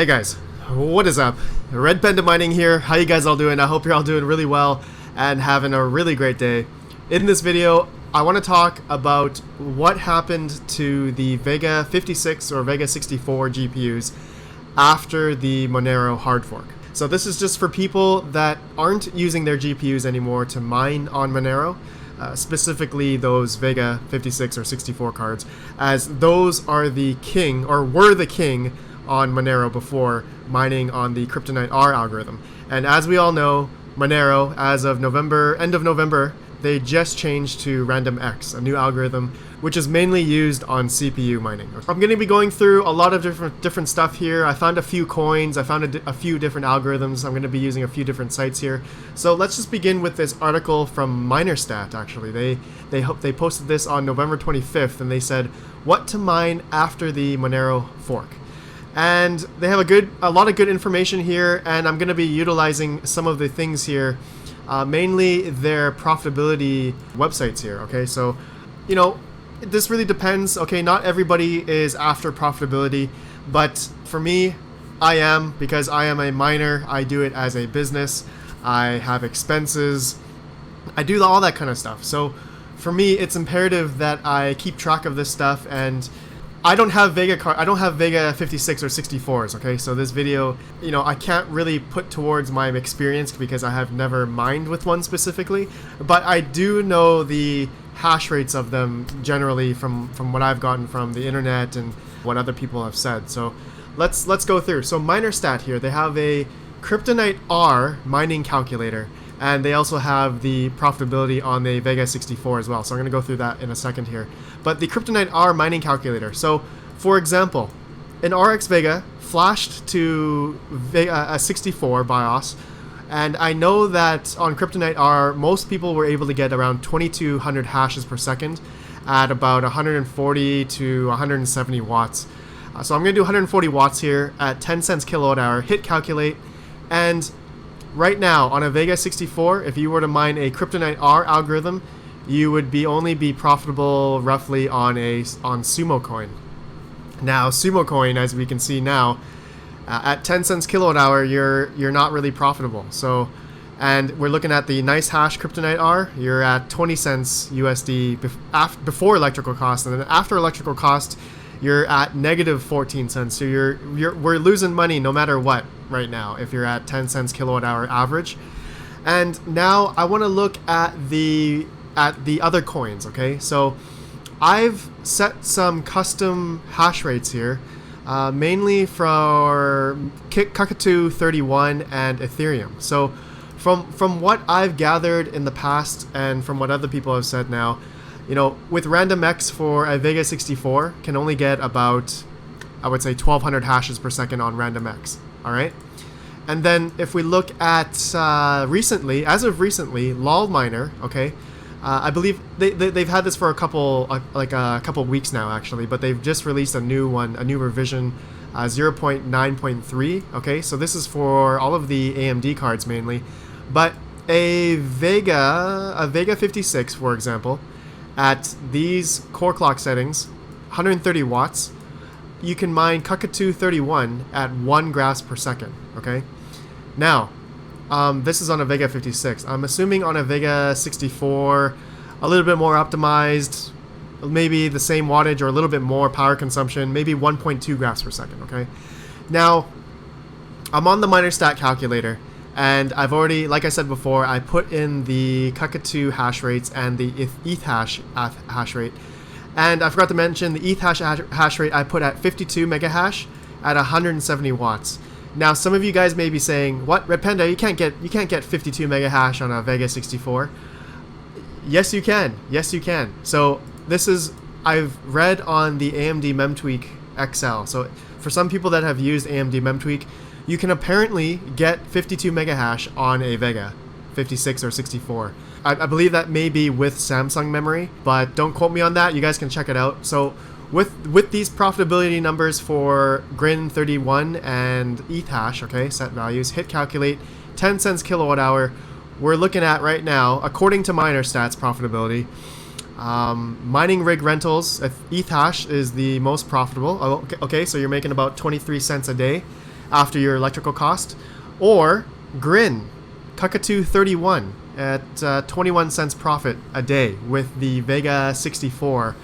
Hey guys, what is up? RedPandaMining here. How you guys all doing? I hope you're all doing really well and having a really great day. In this video, I want to talk about what happened to the Vega 56 or Vega 64 GPUs after the Monero hard fork. So this is just for people that aren't using their GPUs anymore to mine on Monero, specifically those Vega 56 or 64 cards, as those are the king, or were the king, on Monero before mining on the Kryptonite R algorithm. And as we all know, Monero, as of end of November, they just changed to RandomX, a new algorithm which is mainly used on CPU mining. I'm going to be going through a lot of different stuff here. I found a few coins, I found a few different algorithms. I'm going to be using a few different sites here. So let's just begin with this article from MinerStat. Actually, they posted this on November 25th, and they said what to mine after the Monero fork. And they have a lot of good information here, and I'm going to be utilizing some of the things here, mainly their profitability websites here. Okay, so this really depends. Okay, not everybody is after profitability, but for me, I am, because I am a miner. I do it as a business. I have expenses. I do all that kind of stuff. So for me, it's imperative that I keep track of this stuff. And I don't have Vega 56 or 64s, okay? So this video, I can't really put towards my experience because I have never mined with one specifically, but I do know the hash rates of them generally from what I've gotten from the internet and what other people have said. So let's go through. So MinerStat here, they have a Kryptonite R mining calculator, and they also have the profitability on the Vega 64 as well. So I'm going to go through that in a second here. But the Kryptonite R mining calculator. So, for example, an RX Vega flashed to a 64 BIOS, and I know that on Kryptonite R, most people were able to get around 2200 hashes per second at about 140 to 170 watts. So I'm going to do 140 watts here at 10 cents kilowatt hour, hit calculate, and right now, on a Vega 64, if you were to mine a Kryptonite R algorithm, you would only be profitable roughly on Sumo Coin. Now, Sumo Coin, as we can see now, at 10 cents kilowatt hour, you're not really profitable. So, and we're looking at the nice hash Kryptonite R. You're at 20 cents USD before electrical cost, and then after electrical cost, you're at negative 14 cents. So we're losing money no matter what right now if you're at 10 cents kilowatt hour average. And now I want to look at the other coins. Okay, so I've set some custom hash rates here, mainly for Kakadu 31 and Ethereum. So from what I've gathered in the past and from what other people have said now, with RandomX for a Vega 64 can only get about, I would say, 1200 hashes per second on RandomX. All right. And then if we look at as of recently, LolMiner, okay, I believe they've had this for a couple weeks now actually, but they've just released a new revision, 0.9.3. Okay, so this is for all of the AMD cards mainly, but a Vega 56, for example, at these core clock settings, 130 watts, you can mine Kakadu 31 at 1 grasp per second. Okay, now this is on a Vega 56. I'm assuming on a Vega 64, a little bit more optimized, maybe the same wattage or a little bit more power consumption, maybe 1.2 grasps per second. Okay, now I'm on the MinerStat calculator, and I've already, like I said before, I put in the Kakadu hash rates and the ETH hash rate. And I forgot to mention the ETH hash rate I put at 52 mega hash at 170 watts. Now some of you guys may be saying, "What, RedPanda? You can't get 52 mega hash on a Vega 64." Yes, you can. Yes, you can. So I've read on the AMD Memtweak XL. So for some people that have used AMD Memtweak, you can apparently get 52 mega hash on a Vega 56 or 64. I believe that may be with Samsung memory, but don't quote me on that. You guys can check it out. So with these profitability numbers for Grin 31 and ETH hash, okay, set values, hit calculate, 10 cents kilowatt hour, we're looking at right now, according to MinerStat's profitability, mining rig rentals, ETH hash is the most profitable. Okay, so you're making about 23 cents a day. after your electrical cost, or Grin, Kakatu 31 at 21 cents profit a day with the Vega 64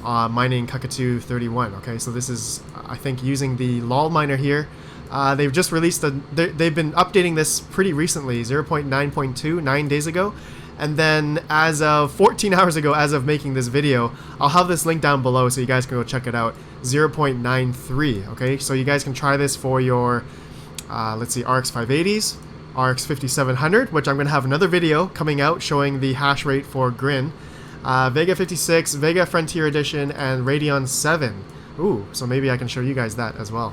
mining Kakatu 31. Okay, so this is, I think, using the LOL miner here. They've just released they've been updating this pretty recently, 0.9.2, 9 days ago. And then as of 14 hours ago, as of making this video, I'll have this link down below so you guys can go check it out, 0.93, okay? So you guys can try this for your, let's see, RX 580s, RX 5700, which I'm going to have another video coming out showing the hash rate for Grin, Vega 56, Vega Frontier Edition, and Radeon 7. Ooh, so maybe I can show you guys that as well.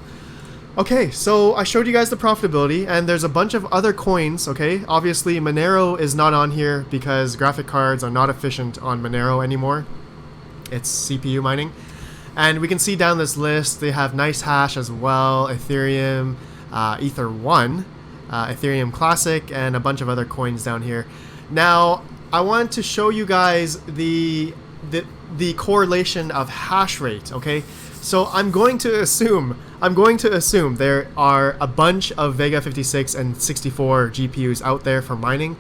Okay, so I showed you guys the profitability, and there's a bunch of other coins, okay? Obviously, Monero is not on here because graphic cards are not efficient on Monero anymore. It's CPU mining. And we can see down this list, they have nice hash as well, Ethereum, Ether 1, Ethereum Classic, and a bunch of other coins down here. Now, I want to show you guys the correlation of hash rate, okay? So I'm going to assume there are a bunch of Vega 56 and 64 GPUs out there for mining,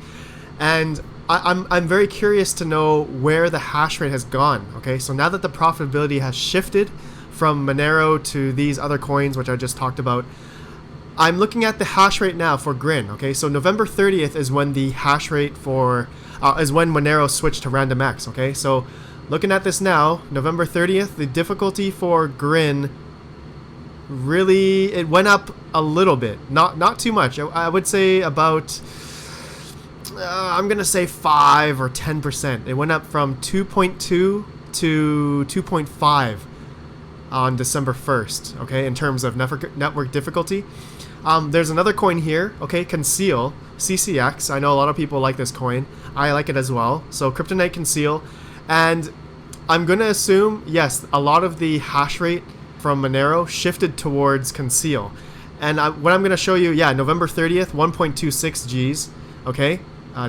and I'm very curious to know where the hash rate has gone. Okay, so now that the profitability has shifted from Monero to these other coins, which I just talked about, I'm looking at the hash rate now for Grin. Okay, so November 30th is when the hash rate for is when Monero switched to RandomX. Okay, so looking at this now, November 30th, the difficulty for Grin really, it went up a little bit, not too much. I would say about I'm gonna say 5 or 10%. It went up from 2.2 to 2.5 on December 1st, okay, in terms of network difficulty. There's another coin here, okay, Conceal, CCX. I know a lot of people like this coin. I like it as well. So Kryptonite Conceal. And I'm going to assume, yes, a lot of the hash rate from Monero shifted towards Conceal. And what I'm going to show you, yeah, November 30th, 1.26 Gs, okay,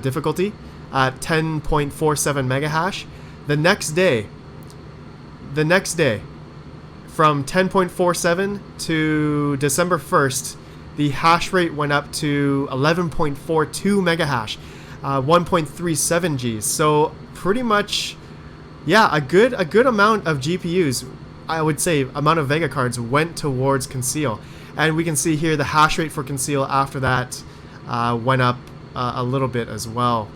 difficulty, at 10.47 mega hash. The next day, from 10.47 to December 1st, the hash rate went up to 11.42 mega hash, 1.37 Gs. So pretty much, yeah, a good amount of GPUs, I would say, amount of Vega cards went towards Conceal. And we can see here the hash rate for Conceal after that went up a little bit as well.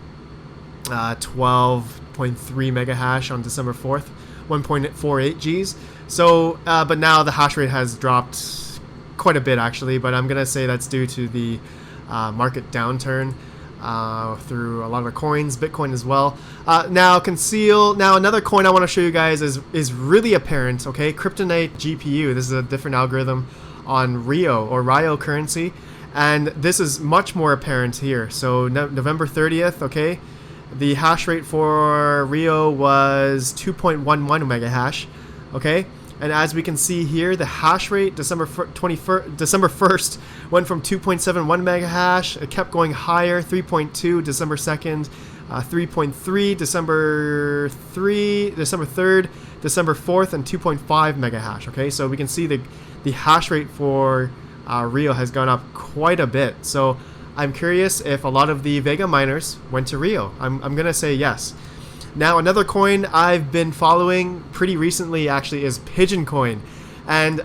12.3 mega hash on December 4th, 1.48 Gs. So, but now the hash rate has dropped quite a bit actually, but I'm gonna say that's due to the market downturn through a lot of the coins, Bitcoin as well. Now Conceal, now another coin I want to show you guys is really apparent, okay? Kryptonite GPU. This is a different algorithm on Rio currency, and this is much more apparent here. So November 30th, okay, the hash rate for Rio was 2.11 mega hash, okay? And as we can see here, the hash rate December 1st went from 2.71 mega hash. It kept going higher. 3.2 December 2nd, 3.3 December 3rd, December 4th, and 2.5 mega hash. Okay, so we can see the hash rate for Rio has gone up quite a bit. So I'm curious if a lot of the Vega miners went to Rio. I'm gonna say yes. Now another coin I've been following pretty recently actually is Pigeon Coin, and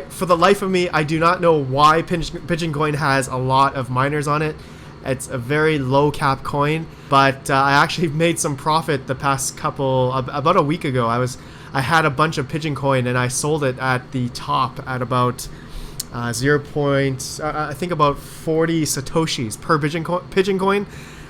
for the life of me, I do not know why Pigeon Coin has a lot of miners on it. It's a very low cap coin, but I actually made some profit the past about a week ago. I had a bunch of Pigeon Coin and I sold it at the top at about I think about 40 satoshis per Pigeon Coin.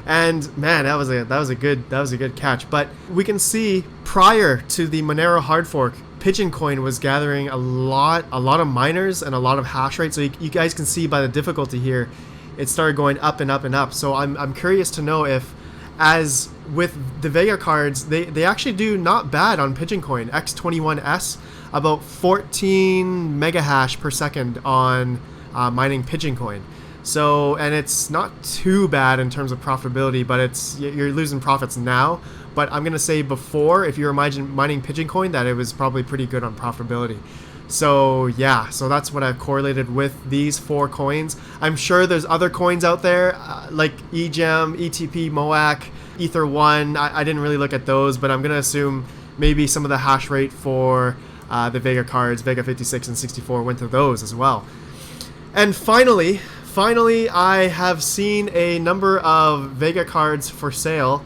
And man, that was a good catch. But we can see prior to the Monero hard fork, Pigeon Coin was gathering a lot of miners and a lot of hash rate. So you guys can see by the difficulty here, it started going up and up and up. So I'm curious to know if, as with the Vega cards, they actually do not bad on Pigeon Coin X21S, about 14 mega hash per second on mining Pigeon Coin. So, and it's not too bad in terms of profitability, but you're losing profits now. But I'm going to say before, if you're mining Pigeon Coin, that it was probably pretty good on profitability. So yeah, so that's what I've correlated with these 4 coins. I'm sure there's other coins out there like eGem, ETP, MOAC, Ether1. I didn't really look at those, but I'm gonna assume maybe some of the hash rate for the Vega cards, Vega 56 and 64, went to those as well. And finally, I have seen a number of Vega cards for sale.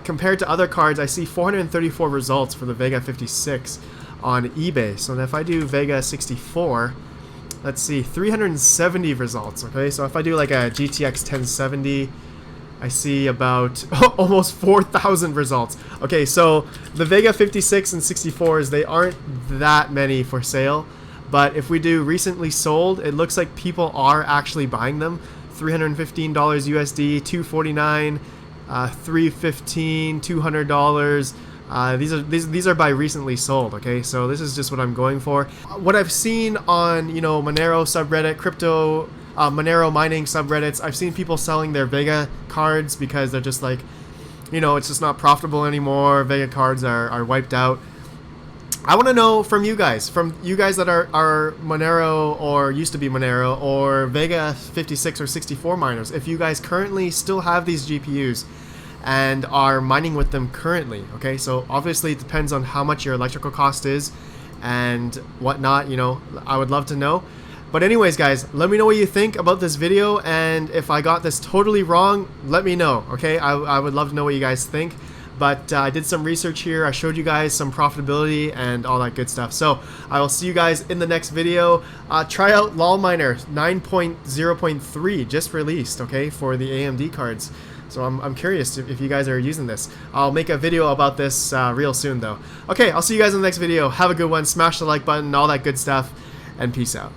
Compared to other cards, I see 434 results for the Vega 56 on eBay. So if I do Vega 64, let's see, 370 results. Okay, so if I do like a GTX 1070, I see about almost 4,000 results. Okay, so the Vega 56 and 64s, they aren't that many for sale. But if we do recently sold, it looks like people are actually buying them. $315 USD, $249, $315, $200. These are by recently sold. Okay, so this is just what I'm going for. What I've seen on Monero subreddit, crypto Monero mining subreddits, I've seen people selling their Vega cards because they're just like, it's just not profitable anymore. Vega cards are wiped out. I want to know from you guys that are Monero or used to be Monero or Vega 56 or 64 miners, if you guys currently still have these GPUs and are mining with them currently. Okay, so obviously it depends on how much your electrical cost is and whatnot. I would love to know. But anyways, guys, let me know what you think about this video, and if I got this totally wrong, let me know. Okay, I would love to know what you guys think. But I did some research here. I showed you guys some profitability and all that good stuff. So I will see you guys in the next video. Try out LolMiner 9.0.3 just released, okay, for the AMD cards. So I'm curious if you guys are using this. I'll make a video about this real soon, though. Okay, I'll see you guys in the next video. Have a good one. Smash the like button, all that good stuff, and peace out.